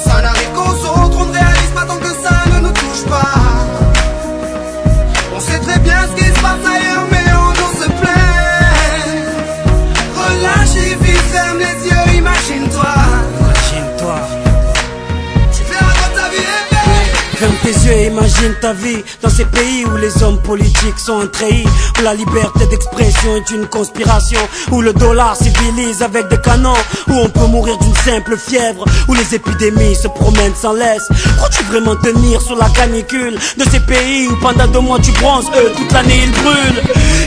Ça n'arrive qu'aux autres, on ne réalise pas tant que ça ne nous touche pas. On sait très bien ce qui se passe ailleurs, mais on nous se plaint. Relâche et vis, ferme les yeux, imagine-toi. Ferme tes yeux et imagine ta vie dans ces pays où les hommes politiques sont trahis, où la liberté d'expression est une conspiration, où le dollar civilise avec des canons, où on peut mourir d'une simple fièvre, où les épidémies se promènent sans laisse. Crois-tu vraiment tenir sur la canicule de ces pays où pendant 2 mois tu bronzes, eux toute l'année ils brûlent?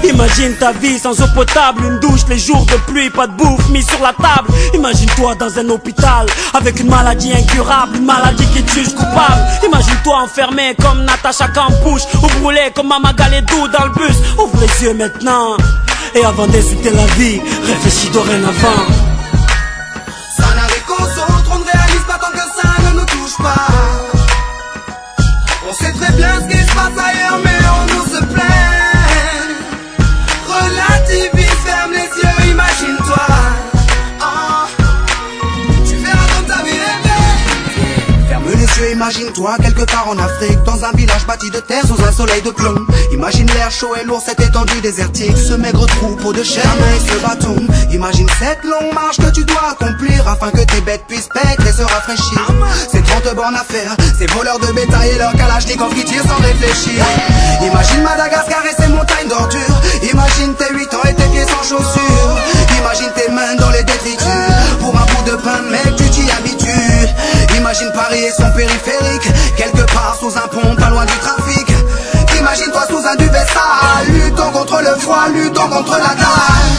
Imagine ta vie sans eau potable, une douche les jours de pluie, pas de bouffe mise sur la table. Imagine-toi dans un hôpital avec une maladie incurable, une maladie qui te juge coupable. Imagine-toi enfermé comme Natacha Campouche, ou brûlé comme Mama Galedou dans le bus. Ouvre les yeux maintenant, et avant d'insulter la vie, réfléchis dorénavant. Ça n'arrive qu'aux autres, on ne réalise pas tant que ça ne nous touche pas. On sait très bien ce qui se passe ailleurs, mais on nous se plaint. Relativise, ferme les yeux, imagine-toi. Imagine-toi quelque part en Afrique, dans un village bâti de terre sous un soleil de plomb. Imagine l'air chaud et lourd, cette étendue désertique, ce maigre troupeau de chair, et ce bâton. Imagine cette longue marche que tu dois accomplir afin que tes bêtes puissent paître et se rafraîchir. Ces 30 bornes à faire, ces voleurs de bétail et leurs kalachnikovs qui tirent sans réfléchir. Imagine Madagascar et ses montagnes d'ordures. Imagine tes 8 ans et tes pieds sans chaussures. Imagine tes mains dans les détritus. Pour un bout de pain, mec, tu t'y habitues. Imagine Paris et son périphérique, quelque part sous un pont, pas loin du trafic. Imagine-toi sous un duvet sale, luttons contre le froid, luttons contre la dalle.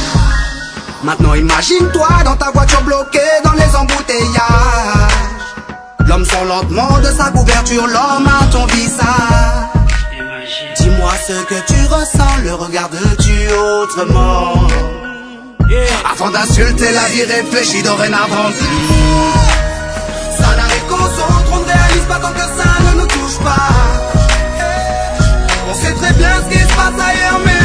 Maintenant imagine-toi dans ta voiture bloquée dans les embouteillages. L'homme sort lentement de sa couverture, l'homme a ton visage. Dis-moi ce que tu ressens, le regardes-tu autrement? Avant d'insulter la vie, réfléchis dorénavant. Ça n'arrive qu'aux autres, on ne réalise pas tant que ça ne nous touche pas. On sait très bien ce qui se passe ailleurs, mais